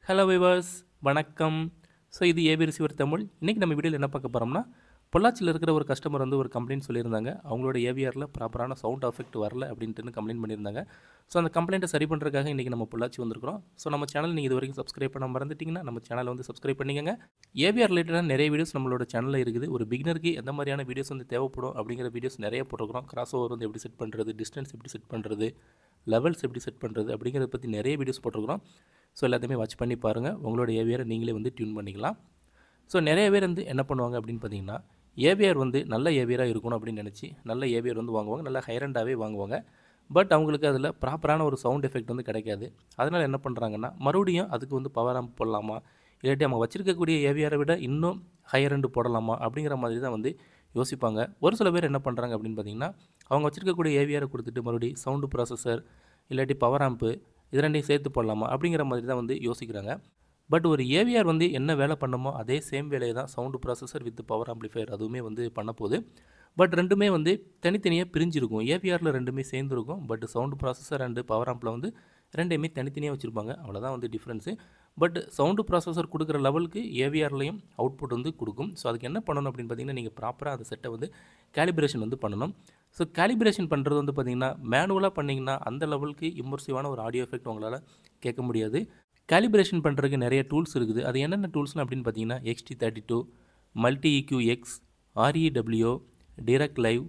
Hello viewers, வணக்கம். So இது AB receiver Tamil. இன்றைக்கி நம்ம வீடியோவில் என்ன பார்க்க போகிறோம்னா, பொள்ளாச்சியில் இருக்கிற ஒரு கஸ்டமர் வந்து ஒரு கம்ப்ளைண்ட் சொல்லியிருந்தாங்க. அவங்களோட ஏவிஆரில் ப்ராப்பரான சவுண்ட் எஃபெக்ட் வரல அப்படின்ட்டு கம்ப்ளைண்ட் பண்ணியிருந்தாங்க. ஸோ அந்த கம்ப்ளைண்ட்டை சரி பண்ணுறதுக்காக இன்றைக்கி நம்ம பொள்ளாச்சி வந்திருக்கிறோம். ஸோ நம்ம சேனல் நீங்கள் இது வரைக்கும் சப்ஸ்கிரைப் பண்ண மறந்துட்டிங்கன்னா நம்ம சேனலை வந்து சப்ஸ்கிரைப் பண்ணிக்கங்க. ஏவிஆர் ரிலேட்டடாக நிறைய வீடியோஸ் நம்மளோட சேனலில் இருக்குது. ஒரு பிகினருக்கு எந்த மாதிரியான வீடியோஸ் வந்து தேவைப்படும் அப்படிங்கிற வீடியோஸ் நிறைய போட்டிருக்கிறோம். கிராஸ் ஓவர் வந்து எப்படி செட் பண்ணுறது, டிஸ்டன்ஸ் எப்படி செட் பண்ணுறது, லெவல்ஸ் எப்படி செட் பண்ணுறது அப்படிங்கிறத பற்றி நிறைய வீடியோஸ் போட்டிருக்கிறோம். ஸோ எல்லாத்தையுமே வாட்ச் பண்ணி பாருங்கள். உங்களோட ஏவிஆரை நீங்களே வந்து டியூன் பண்ணிக்கலாம். ஸோ நிறைய பேர் வந்து என்ன பண்ணுவாங்க அப்படின்னு பார்த்தீங்கன்னா, ஏவிஆர் வந்து நல்ல ஏவிஆராக இருக்கணும் அப்படின்னு நினச்சி நல்ல ஏவிஆர் வந்து வாங்குவாங்க, நல்ல ஹைரண்டாகவே வாங்குவாங்க. பட் அவங்களுக்கு அதில் ப்ராப்பரான ஒரு சவுண்ட் எஃபெக்ட் வந்து கிடைக்காது. அதனால் என்ன பண்ணுறாங்கன்னா, மறுபடியும் அதுக்கு வந்து பவர் ஆம்ப் போடலாமா, இல்லாட்டி அவங்க வச்சுருக்கக்கூடிய ஏவிஆரை விட இன்னும் ஹையரண்டு போடலாமா அப்படிங்கிற மாதிரி தான் வந்து யோசிப்பாங்க. ஒரு சில பேர் என்ன பண்ணுறாங்க அப்படின்னு பார்த்தீங்கன்னா, அவங்க வச்சுருக்கக்கூடிய ஏவிஆரை கொடுத்துட்டு மறுபடியும் சவுண்டு ப்ராசஸர் இல்லாட்டி பவர் ஆம்ப்பு இது ரெண்டையும் சேர்த்து போடலாமா அப்படிங்கிற மாதிரி தான் வந்து யோசிக்கிறாங்க. பட் ஒரு ஏவிஆர் வந்து என்ன வேலை பண்ணுமோ அதே சேம் வேலையை தான் sound processor with power amplifier அதுவுமே வந்து பண்ண போகுது. பட் ரெண்டுமே வந்து தனித்தனியாக பிரிஞ்சிருக்கும். ஏவிஆரில் ரெண்டுமே சேர்ந்துருக்கும். But sound processor and power ஆம்பில் வந்து ரெண்டையுமே தனித்தனியாக வச்சுருப்பாங்க. அவ்வளோதான் வந்து டிஃப்ரென்ஸு. பட் சவுண்டு ப்ராசஸர் கொடுக்குற லெவலுக்கு ஏவிஆர்லேயும் அவுட்புட் வந்து கொடுக்கும். ஸோ அதுக்கு என்ன பண்ணணும் அப்படின்னு பார்த்தீங்கன்னா, நீங்கள் ப்ராப்பராக அந்த செட்டை வந்து கேலிப்ரேஷன் வந்து பண்ணணும். ஸோ கேலிப்ரேஷன் பண்ணுறது வந்து பார்த்திங்கன்னா, மேனுவலாக பண்ணிங்கன்னா அந்த லெவலுக்கு இம்மர்சிவான ஒரு ஆடியோ எஃபெக்ட் உங்களால் கேட்க முடியாது. கேலிப்ரேஷன் பண்ணுறதுக்கு நிறைய டூல்ஸ் இருக்குது. அது என்னென்ன டூல்ஸ்னு அப்படின்னு பார்த்தீங்கன்னா, XT32, multi EQ X, REW, direct live,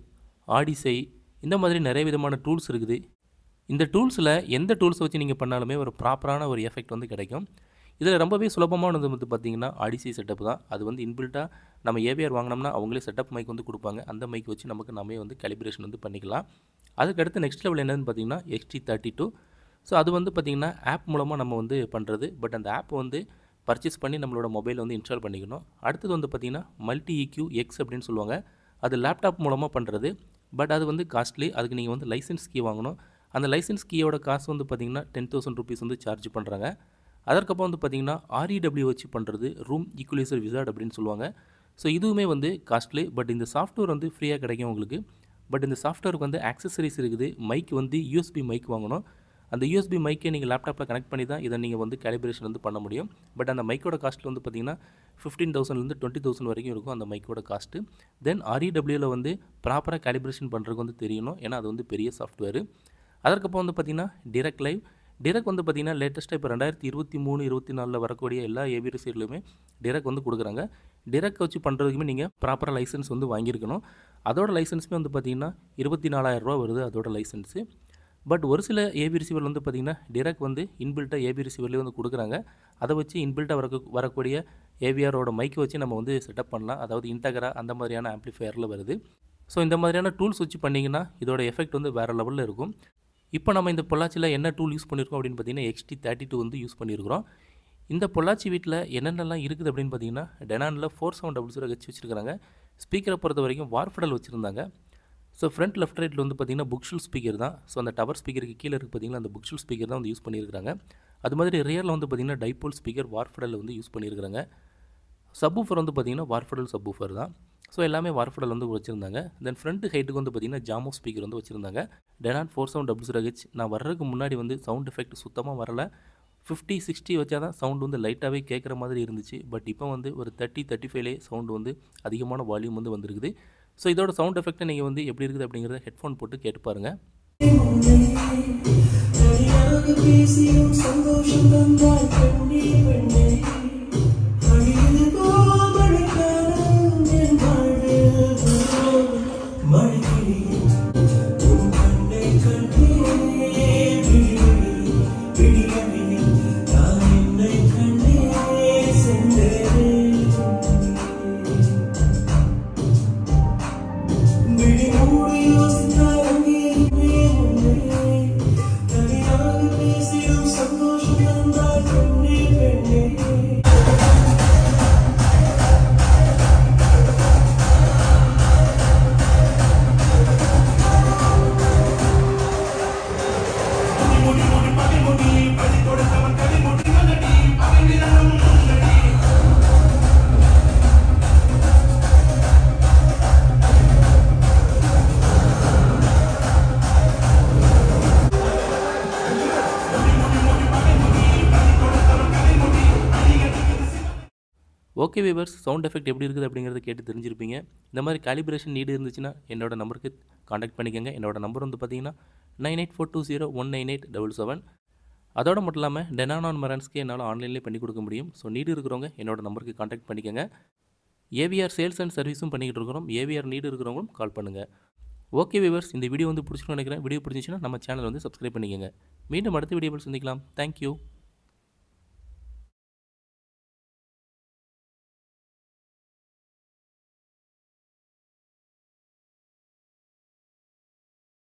ஆடிசை, இந்த மாதிரி நிறைய விதமான டூல்ஸ் இருக்குது. இந்த டூல்ஸில் எந்த டூல்ஸை வச்சு நீங்கள் பண்ணாலுமே ஒரு ப்ராப்பரான ஒரு எஃபெக்ட் வந்து கிடைக்கும். இதில் ரொம்பவே சுலபமானது வந்து பார்த்திங்கன்னா ஆடிசி செட்டப் தான். அது வந்து இன்பில்ட்டாக நம்ம ஏவிஆர் வாங்கினோம்னா அவங்களே செட்டப் மைக் வந்து கொடுப்பாங்க. அந்த மைக் வச்சு நமக்கு நாமே வந்து கேலிப்ரேஷன் வந்து பண்ணிக்கலாம். அதுக்கடுத்து நெக்ஸ்ட் லெவல் என்னென்னு பார்த்தீங்கன்னா XT32. ஸோ அது வந்து பார்த்திங்கன்னா ஆப் மூலமாக நம்ம வந்து பண்ணுறது. பட் அந்த ஆப் வந்து பர்ச்சேஸ் பண்ணி நம்மளோட மொபைலில் வந்து இன்ஸ்டால் பண்ணிக்கணும். அடுத்தது வந்து பார்த்திங்கன்னா மல்டி EQ X அப்படின்னு சொல்லுவாங்க. அது லேப்டாப் மூலமாக பண்ணுறது. பட் அது வந்து காஸ்ட்லி. அதுக்கு நீங்கள் வந்து லைசன்ஸ் கீ வாங்கணும். அந்த லைசன்ஸ் கீயோட காசு வந்து பார்த்திங்கன்னா 10,000 rupees வந்து சார்ஜ் பண்ணுறாங்க. அதற்கப்புறம் வந்து பார்த்திங்கன்னா REW வச்சு பண்ணுறது ரூம் ஈக்குவலைசர் விசார்ட் அப்படின்னு சொல்லுவாங்க. ஸோ இதுவுமே வந்து காஸ்ட்லி. பட் இந்த சாஃப்ட்வேர் வந்து ஃப்ரீயாக கிடைக்கும் உங்களுக்கு. பட் இந்த சாஃப்ட்வேருக்கு வந்து ஆக்சசரிஸ் இருக்குது. மைக் வந்து USB மைக் வாங்கணும். அந்த USB மைக்கை நீங்கள் லேப்டாப்பில் கனெக்ட் பண்ணி தான் இதை நீங்கள் வந்து கேலிப்ரேஷன் வந்து பண்ண முடியும். பட் அந்த மைக்கோட காஸ்ட்டில் வந்து பார்த்திங்கன்னா 15,000 20,000 வரைக்கும் இருக்கும் அந்த மைக்கோட காஸ்ட்டு. தென் REWவில் வந்து ப்ராப்பராக கேலிப்ரேஷன் பண்ணுறதுக்கு வந்து தெரியணும். ஏன்னா அது வந்து பெரிய சாஃப்ட்வேர். அதற்கப்புறம் வந்து பார்த்திங்கன்னா டிரெக்ட் லைவ். டிரெக்ட் வந்து பார்த்திங்கன்னா லேட்டஸ்ட்டாக இப்போ 2023, 24 வரக்கூடிய எல்லா ஏவி ரிசீவர்லையுமே டிரெக்ட் வந்து கொடுக்குறாங்க. டிரெக்ட் வச்சு பண்ணுறதுக்குமே நீங்கள் ப்ராப்பராக லைசன்ஸ் வந்து வாங்கியிருக்கணும். அதோட லைசன்ஸுமே வந்து பார்த்திங்கன்னா 24,000 ரூபா வருது அதோட லைசன்ஸு. பட் ஒரு சில ஏவி ரிசீவர் வந்து பார்த்திங்கன்னா டிரெக்ட் வந்து இன்பில்ட்டாக ஏவி ரிசீவர்லேயே வந்து கொடுக்குறாங்க. அதை வச்சு இன்பில்ட்டாக வரக்கூடிய ஏவிஆரோட மைக்கை வச்சு நம்ம வந்து செட்டப் பண்ணலாம். அதாவது இன்டகரா அந்த மாதிரியான ஆம்ப்ளிஃபையரில் வருது. ஸோ இந்த மாதிரியான டூல்ஸ் வச்சு பண்ணிங்கன்னா இதோட எஃபெக்ட் வந்து வேறு லெவலில் இருக்கும். இப்போ நம்ம இந்த பொள்ளாச்சியில் என்ன டூல் யூஸ் பண்ணியிருக்கோம் அப்படின்னு பார்த்தீங்கன்னா XT32 வந்து யூஸ் பண்ணியிருக்கிறோம். இந்த பொள்ளாச்சி வீட்டில் என்னென்னலாம் இருக்குது அப்படின்னு பார்த்தீங்கன்னா, டெனானில் 4700H வச்சுருக்காங்க. ஸ்பீக்கரை பொறுத்த வரைக்கும் வார்ஃபடல் வச்சுருந்தாங்க. ஸோ ஃப்ரண்ட் லெஃப்ட் ரைட்டில் வந்து பார்த்திங்கன்னா புக்ஷுல் ஸ்பீக்கர் தான். ஸோ அந்த டவர் ஸ்பீக்கருக்கு கீழே இருக்குது பார்த்திங்கன்னா அந்த புக்ஷுல் ஸ்பீக்கர் தான் வந்து யூஸ் பண்ணியிருக்காங்க. அது மாதிரி ரியரில் வந்து பார்த்திங்கன்னா டைபோல் ஸ்பீக்கர் வார்ஃபடலில் வந்து யூஸ் பண்ணியிருக்காங்க. சப்வூஃபர் வந்து பார்த்திங்கன்னா வார்ஃபடல் சப்வூஃபர் தான். ஸோ எல்லாமே வார்ஃபடல் வந்து வச்சுருந்தாங்க. தென் ஃப்ரண்ட் ஹைட்டுக்கு வந்து பார்த்திங்கன்னா ஜாமோ ஸ்பீக்கர் வந்து வச்சுருந்தாங்க. Denon 4700H. நான் வர்றதுக்கு முன்னாடி வந்து சவுண்ட் எஃபெக்ட் சுத்தமாக வரலை. 50-60 வச்சா தான் சவுண்டு வந்து லைட்டாகவே கேட்குற மாதிரி இருந்துச்சு. பட் இப்போ வந்து ஒரு 30-35லே சவுண்டு வந்து அதிகமான வால்யூம் வந்து வந்துருக்குது. ஸோ இதோட சவுண்ட் எஃபெக்ட்டை நீங்கள் வந்து எப்படி இருக்குது அப்படிங்கிறத ஹெட்ஃபோன் போட்டு கேட்டு பாருங்கள். ஓகே வியூவர்ஸ், சவுண்ட் எஃபெக்ட் எப்படி இருக்குது அப்படிங்கிறத கேட்டு தெரிஞ்சிருப்பீங்க. இந்த மாதிரி காலிப்ரேஷன் நீடு இருந்துச்சுன்னா என்னோட நம்பருக்கு காண்டாக்ட் பண்ணிக்கோங்க. என்னோட நம்பர் வந்து பார்த்தீங்கன்னா 9842019877. அதோட மட்டும் இல்லாமல் டெனானான் மரன்ஸ்க்கு என்னால் ஆன்லைன்லேயே பண்ணி கொடுக்க முடியும். ஸோ நீடு இருக்கிறவங்க என்னோட நம்பருக்கு காண்டாக்ட் பண்ணிக்கோங்க. ஏவிஆர் சேல்ஸ் அண்ட் சர்வீஸும் பண்ணிக்கிட்டு இருக்கிறோம். ஏவிஆர் நீடு இருக்கிறவங்களும் கால் பண்ணுங்கள். ஓகே வியூவர்ஸ், இந்த வீடியோ வந்து பிடிச்சிருக்குன்னு நினைக்கிறேன். வீடியோ பிடிச்சிச்சுன்னா நம்ம சேனல் வந்து சப்ஸ்கிரைப் பண்ணிக்கோங்க. மீண்டும் அடுத்த வீடியோவில் சந்திக்கலாம். தேங்க்யூ.